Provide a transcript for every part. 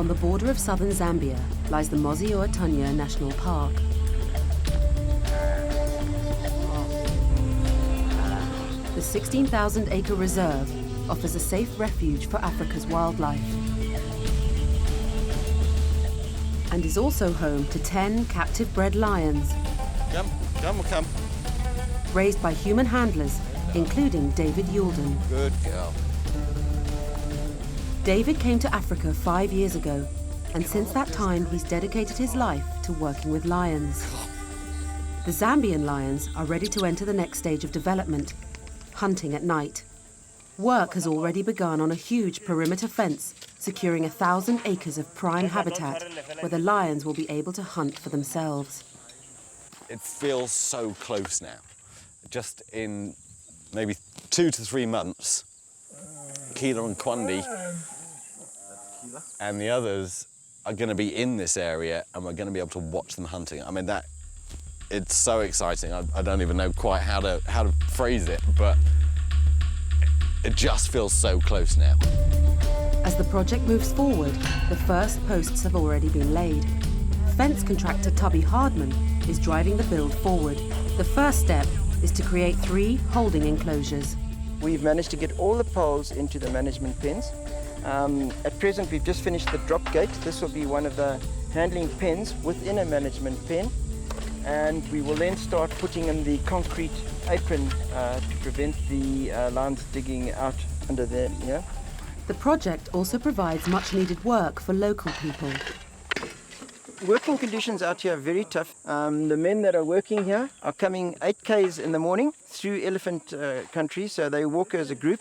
On the border of southern Zambia lies the Mosi-oa-Tunya National Park. The 16,000-acre reserve offers a safe refuge for Africa's wildlife and is also home to 10 captive-bred lions Come. raised by human handlers, including David Yulden. Good girl. David came to Africa 5 years ago, and since that time he's dedicated his life to working with lions. The Zambian lions are ready to enter the next stage of development, hunting at night. Work has already begun on a huge perimeter fence, securing 1,000 acres of prime habitat where the lions will be able to hunt for themselves. It feels so close now. Just in maybe 2 to 3 months, Keela and Kwandi and the others are going to be in this area, and we're going to be able to watch them hunting. I mean, it's so exciting. I don't even know quite how to phrase it, but it just feels so close now. As the project moves forward, the first posts have already been laid. Fence contractor Tubby Hardman is driving the build forward. The first step is to create 3 holding enclosures. We've managed to get all the poles into the management pens. At present, we've just finished the drop gate. This will be one of the handling pens within a management pen. And we will then start putting in the concrete apron to prevent the lions digging out under there. Yeah. The project also provides much-needed work for local people. Working conditions out here are very tough. The men that are working here are coming 8 k's in the morning through elephant country, so they walk as a group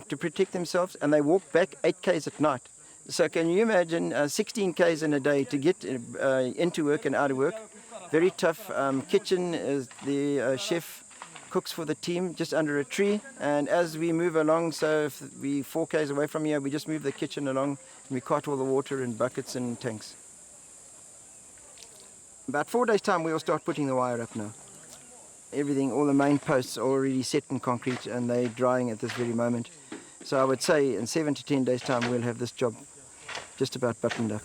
to protect themselves, and they walk back 8 k's at night. So can you imagine 16 k's in a day to get into work and out of work? Very tough. Kitchen is the chef cooks for the team just under a tree, and as we move along, so if we 4 k's away from here, we just move the kitchen along and we cart all the water in buckets and tanks. About 4 days' time, we'll start putting the wire up now. Everything, all the main posts are already set in concrete and they're drying at this very moment. So I would say in 7 to 10 days' time, we'll have this job just about buttoned up.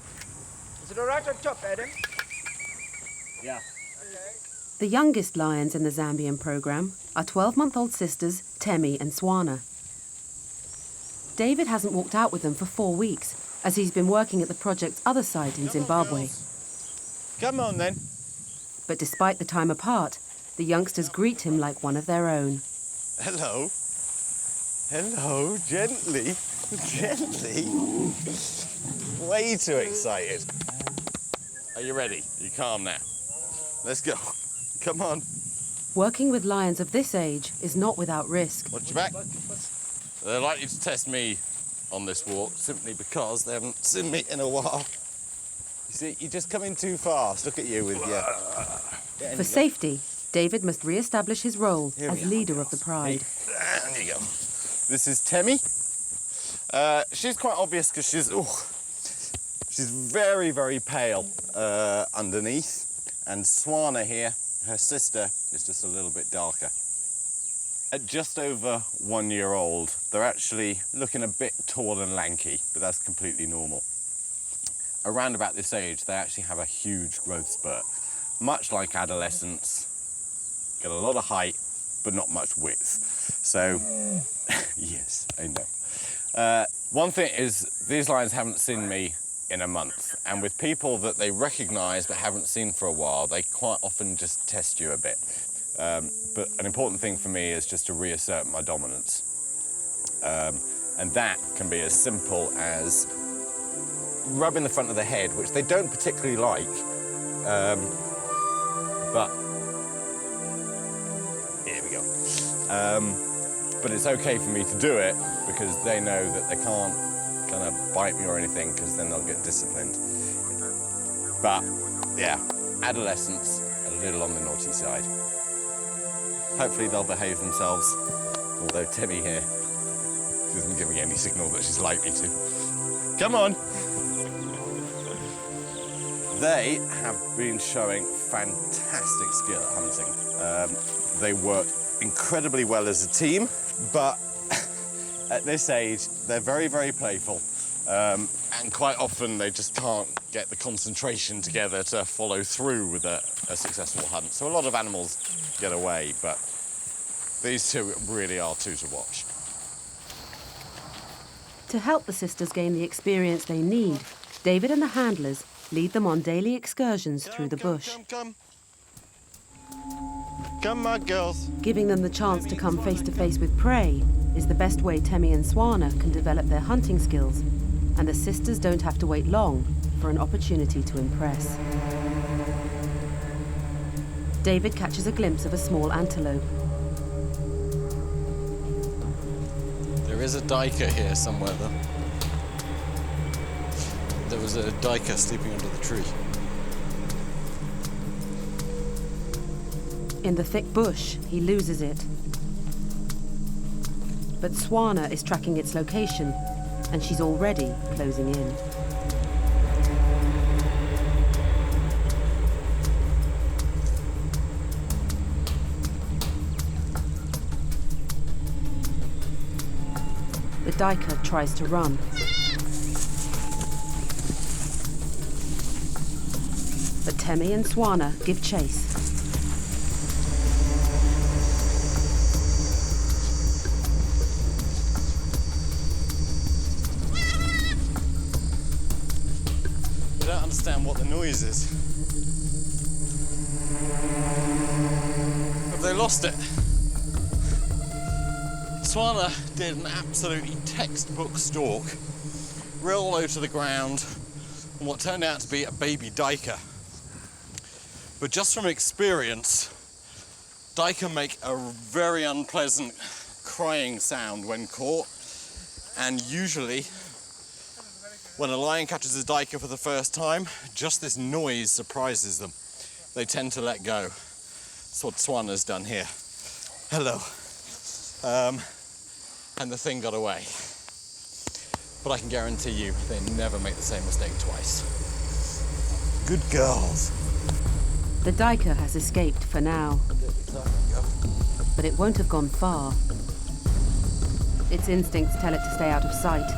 Is it all right on top, Adam? Yeah. The youngest lions in the Zambian program are 12-month-old sisters Temi and Swana. David hasn't walked out with them for 4 weeks, as he's been working at the project's other site in Zimbabwe. Come on, then. But despite the time apart, the youngsters greet him like one of their own. Hello. Hello, gently. Way too excited. Are you ready? You calm now. Let's go. Come on. Working with lions of this age is not without risk. Watch your back. They're likely to test me on this walk simply because they haven't seen me in a while. You see, you're just coming too fast. Look at you with your... For safety, David must re-establish his role as leader of the pride. There you go. This is Temi. She's quite obvious because she's very, very pale underneath. And Swana here, her sister, is just a little bit darker. At just over 1 year old, they're actually looking a bit tall and lanky, but that's completely normal. Around about this age, they actually have a huge growth spurt. Much like adolescents, get a lot of height, but not much width. So, yes, I know. One thing is, these lions haven't seen me in a month, and with people that they recognise but haven't seen for a while, they quite often just test you a bit. But an important thing for me is just to reassert my dominance. And that can be as simple as rubbing the front of the head, which they don't particularly like, but here we go. But it's okay for me to do it because they know that they can't kind of bite me or anything because then they'll get disciplined. But yeah, adolescents, a little on the naughty side. Hopefully they'll behave themselves, although Temi here isn't giving any signal that she's likely to. Come on! They have been showing fantastic skill at hunting. They work incredibly well as a team, but at this age, they're very, very playful. And quite often they just can't get the concentration together to follow through with a successful hunt. So a lot of animals get away, but these two really are two to watch. To help the sisters gain the experience they need, David and the handlers lead them on daily excursions through the bush. Come, my girls. Giving them the chance to come face to face with prey is the best way Temmie and Swana can develop their hunting skills, and the sisters don't have to wait long for an opportunity to impress. David catches a glimpse of a small antelope. There is a duiker here somewhere, though. There was a duiker sleeping under the tree. In the thick bush, he loses it. But Swana is tracking its location, and she's already closing in. The duiker tries to run. But Temmie and Swana give chase. I don't understand what the noise is. Have they lost it? Swana did an absolutely textbook stalk, real low to the ground, on what turned out to be a baby duiker. But just from experience, duiker make a very unpleasant crying sound when caught, and usually when a lion catches a duiker for the first time, just this noise surprises them. They tend to let go. That's what Swana's done here. Hello. And the thing got away. But I can guarantee you, they never make the same mistake twice. Good girls. The duiker has escaped for now, but it won't have gone far. Its instincts tell it to stay out of sight.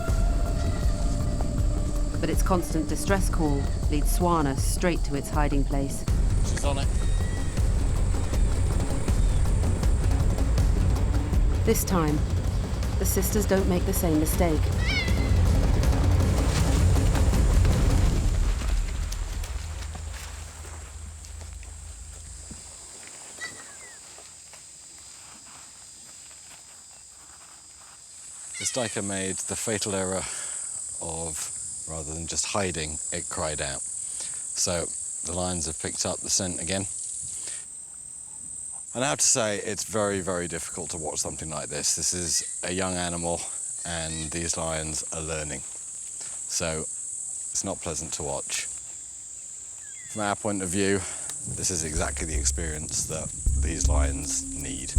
But its constant distress call leads Swana straight to its hiding place. She's on it. This time, the sisters don't make the same mistake. This duiker made the fatal error of, rather than just hiding, it cried out. So the lions have picked up the scent again. And I have to say, it's very, very difficult to watch something like this. This is a young animal, and these lions are learning. So it's not pleasant to watch. From our point of view, this is exactly the experience that these lions need.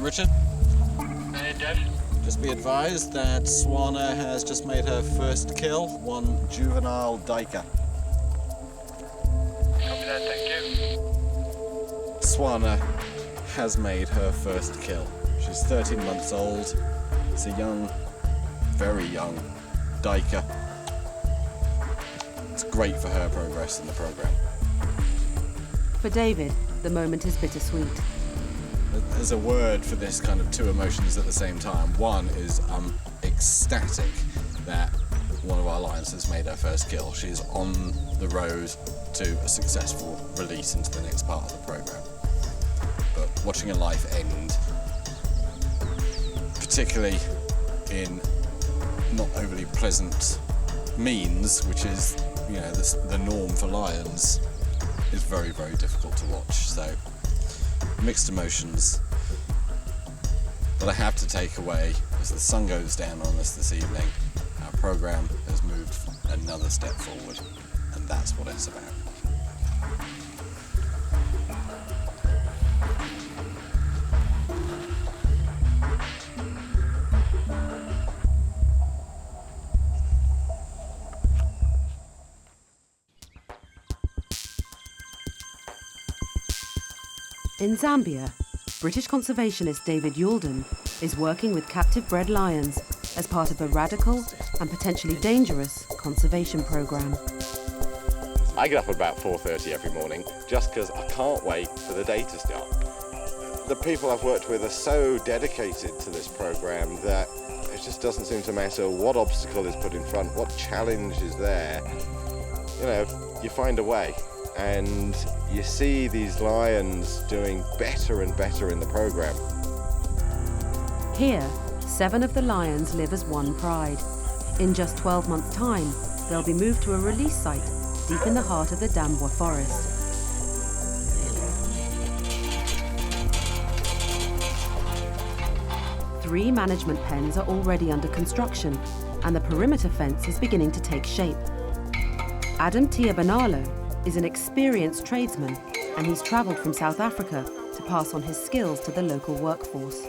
Richard? Hey, Dad. Just be advised that Swana has just made her first kill, one juvenile duiker. Copy that, thank you. Swana has made her first kill. She's 13 months old. It's a young, very young duiker. It's great for her progress in the program. For David, the moment is bittersweet. There's a word for this kind of two emotions at the same time. One is I'm ecstatic that one of our lions has made her first kill. She's on the road to a successful release into the next part of the program. But watching a life end, particularly in not overly pleasant means, which is, you know, the norm for lions, is very, very difficult to watch. So mixed emotions. But I have to take away, as the sun goes down on us this evening, our program has moved another step forward, and that's what it's about. In Zambia, British conservationist David Youlden is working with captive bred lions as part of a radical and potentially dangerous conservation programme. I get up at about 4:30 every morning just because I can't wait for the day to start. The people I've worked with are so dedicated to this programme that it just doesn't seem to matter what obstacle is put in front, what challenge is there. You know, you find a way, and you see these lions doing better and better in the programme. Here, 7 of the lions live as one pride. In just 12 months' time, they'll be moved to a release site deep in the heart of the Dambwa forest. Three management pens are already under construction, and the perimeter fence is beginning to take shape. Adam Tiabanalo is an experienced tradesman, and he's travelled from South Africa to pass on his skills to the local workforce.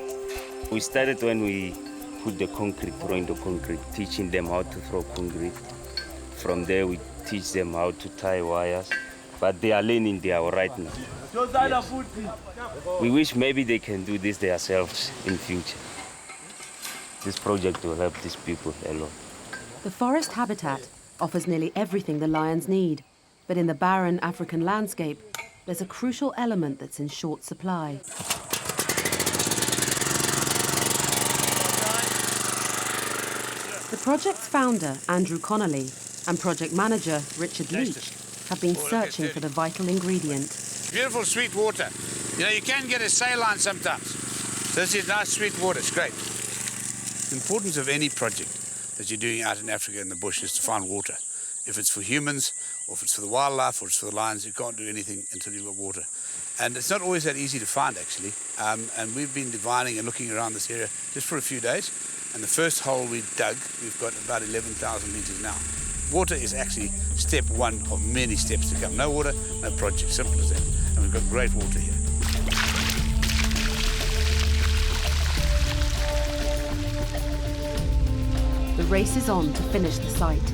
We started when we put the concrete, throwing the concrete, teaching them how to throw concrete. From there, we teach them how to tie wires, but they are learning, they are all right now. Yes. We wish maybe they can do this themselves in future. This project will help these people a lot. The forest habitat offers nearly everything the lions need, but in the barren African landscape, there's a crucial element that's in short supply. The project's founder, Andrew Connolly, and project manager, Richard Leach, have been searching for the vital ingredient. Beautiful sweet water. You know, you can get a saline sometimes. This is nice sweet water, it's great. The importance of any project that you're doing out in Africa in the bush is to find water. If it's for humans, or if it's for the wildlife, or it's for the lions, you can't do anything until you've got water. And it's not always that easy to find, actually. And we've been divining and looking around this area just for a few days. And the first hole we dug, we've got about 11,000 litres now. Water is actually step one of many steps to come. No water, no project, simple as that. And we've got great water here. The race is on to finish the site.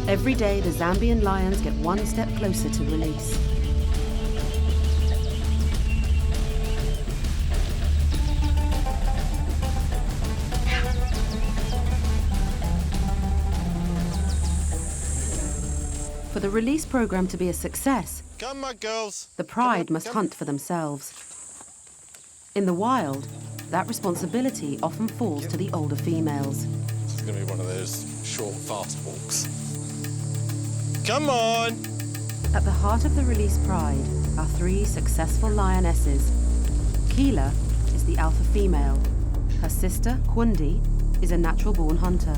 Every day, the Zambian lions get one step closer to release. For the release program to be a success, Come, my girls. the pride must hunt for themselves. In the wild, that responsibility often falls to the older females. It's going to be one of those short, fast walks. Come on. At the heart of the release pride are 3 successful lionesses. Keela is the alpha female. Her sister, Kundi, is a natural-born hunter.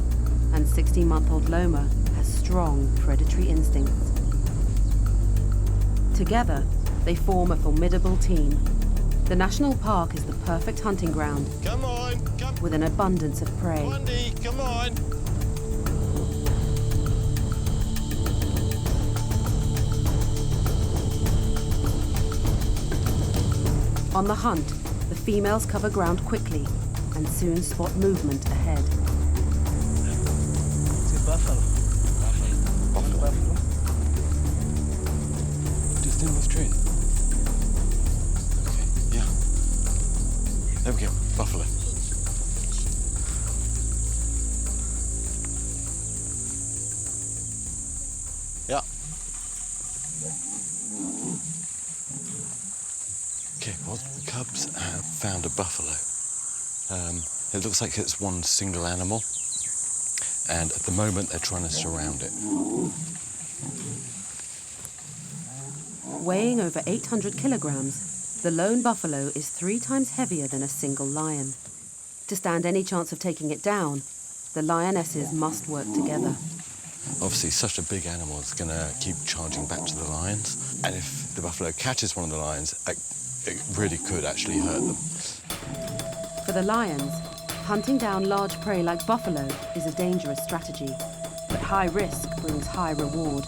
And 16-month-old Loma has strong predatory instincts. Together, they form a formidable team. The national park is the perfect hunting ground, Come on. Come. with an abundance of prey. Wendy, come on. On the hunt, the females cover ground quickly and soon spot movement ahead. It's a buffalo. Buffalo. Just in the street. Okay, yeah. There we go, buffalo. Yeah. Okay, well, the cubs have found a buffalo. It looks like it's one single animal, and at the moment they're trying to surround it. Weighing over 800 kilograms, the lone buffalo is 3 times heavier than a single lion. To stand any chance of taking it down, the lionesses must work together. Obviously, such a big animal is going to keep charging back to the lions, and if the buffalo catches one of the lions, it really could actually hurt them. For the lions, hunting down large prey like buffalo is a dangerous strategy, but high risk brings high reward.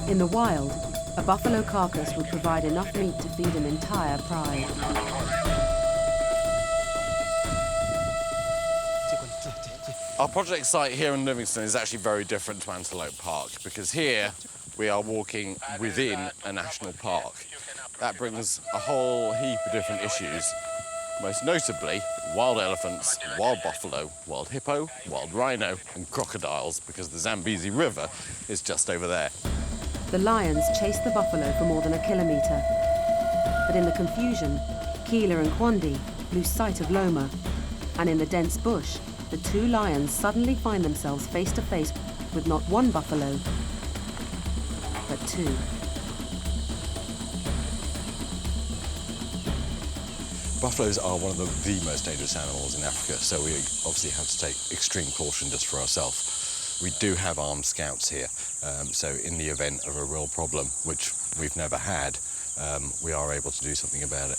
In the wild, a buffalo carcass would provide enough meat to feed an entire pride. Our project site here in Livingston is actually very different to Antelope Park, because here we are walking within a national park. that brings a whole heap of different issues. Most notably, wild elephants, wild buffalo, wild hippo, wild rhino, and crocodiles, because the Zambezi River is just over there. The lions chased the buffalo for more than a kilometre. But in the confusion, Keela and Kwandi lose sight of Loma. And in the dense bush, the two lions suddenly find themselves face to face with not one buffalo, but two. Buffaloes are one of the most dangerous animals in Africa, so we obviously have to take extreme caution just for ourselves. We do have armed scouts here, so in the event of a real problem, which we've never had, we are able to do something about it.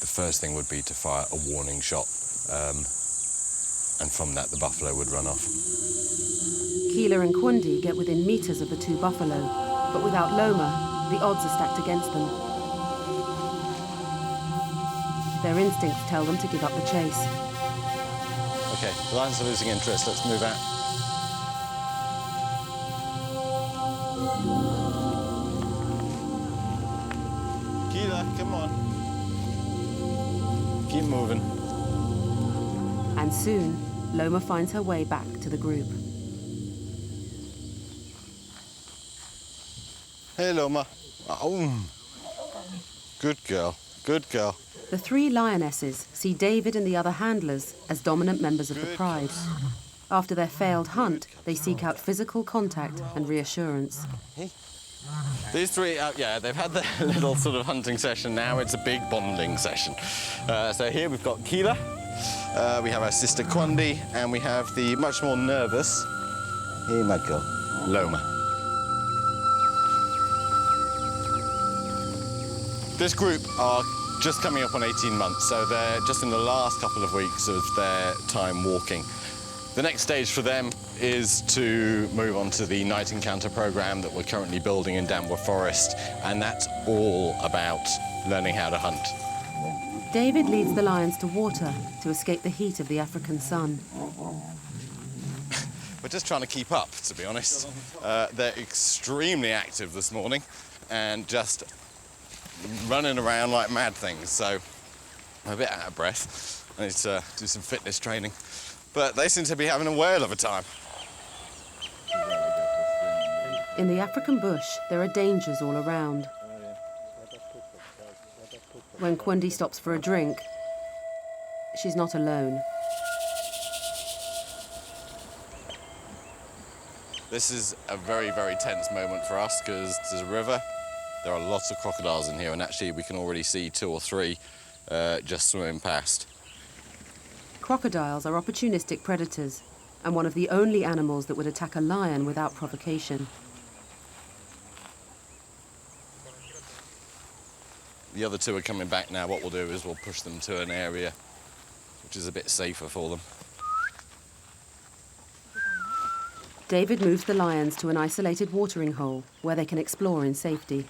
The first thing would be to fire a warning shot, and from that the buffalo would run off. Keela and Kwandi get within metres of the two buffalo, but without Loma, the odds are stacked against them. Their instincts tell them to give up the chase. Okay, the lions are losing interest, let's move out. Keela, come on. Keep moving. And soon, Loma finds her way back to the group. Hey, Loma. Oh. Good girl, good girl. The three lionesses see David and the other handlers as dominant members of the pride. After their failed hunt, they seek out physical contact and reassurance. These three, yeah, they've had their little sort of hunting session. Now it's a big bonding session. So here we've got Keela, we have our sister Kwandi, and we have the much more nervous, hey my girl, Loma. This group are just coming up on 18 months, so they're just in the last couple of weeks of their time walking. The next stage for them is to move on to the night encounter program that we're currently building in Damwa Forest, and that's all about learning how to hunt. David leads the lions to water to escape the heat of the African sun. We're just trying to keep up, to be honest. They're extremely active this morning and just running around like mad things, so I'm a bit out of breath. I need to do some fitness training. But they seem to be having a whale of a time. In the African bush, there are dangers all around. When Kwandi stops for a drink, she's not alone. This is a very, very tense moment for us because there's a river. There are lots of crocodiles in here, and actually we can already see 2 or 3 just swimming past. Crocodiles are opportunistic predators and one of the only animals that would attack a lion without provocation. The other 2 are coming back now. What we'll do is we'll push them to an area which is a bit safer for them. David moves the lions to an isolated watering hole where they can explore in safety.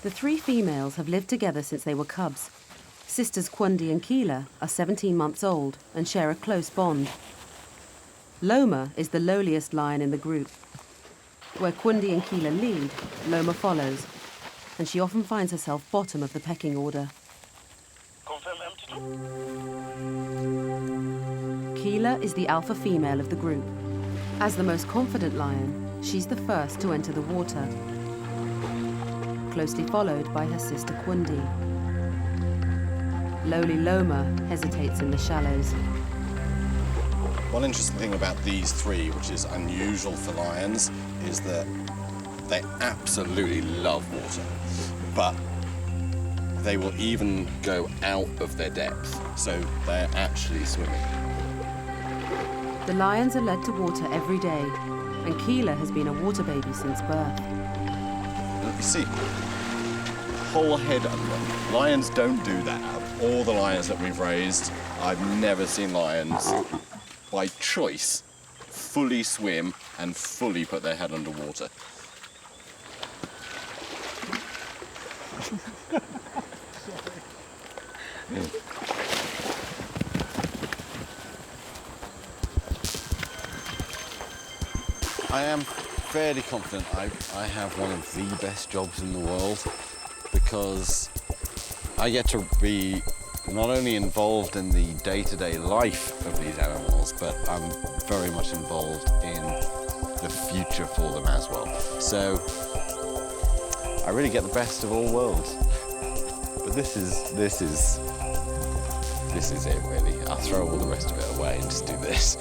The 3 females have lived together since they were cubs. Sisters Kwandi and Keela are 17 months old and share a close bond. Loma is the lowliest lion in the group. Where Kwandi and Keela lead, Loma follows, and she often finds herself bottom of the pecking order. Confirm empty. Keela is the alpha female of the group. As the most confident lion, she's the first to enter the water, closely followed by her sister Kwandi. Lowly Loma hesitates in the shallows. One interesting thing about these 3, which is unusual for lions, is that they absolutely love water, but they will even go out of their depth, so they're actually swimming. The lions are led to water every day, and Keela has been a water baby since birth. You see, whole head under. Lions don't do that. Of all the lions that we've raised, I've never seen lions, by choice, fully swim and fully put their head underwater. I am fairly confident I have one of the best jobs in the world, because I get to be not only involved in the day-to-day life of these animals, but I'm very much involved in the future for them as well. So I really get the best of all worlds. But this is it really. I'll throw all the rest of it away and just do this.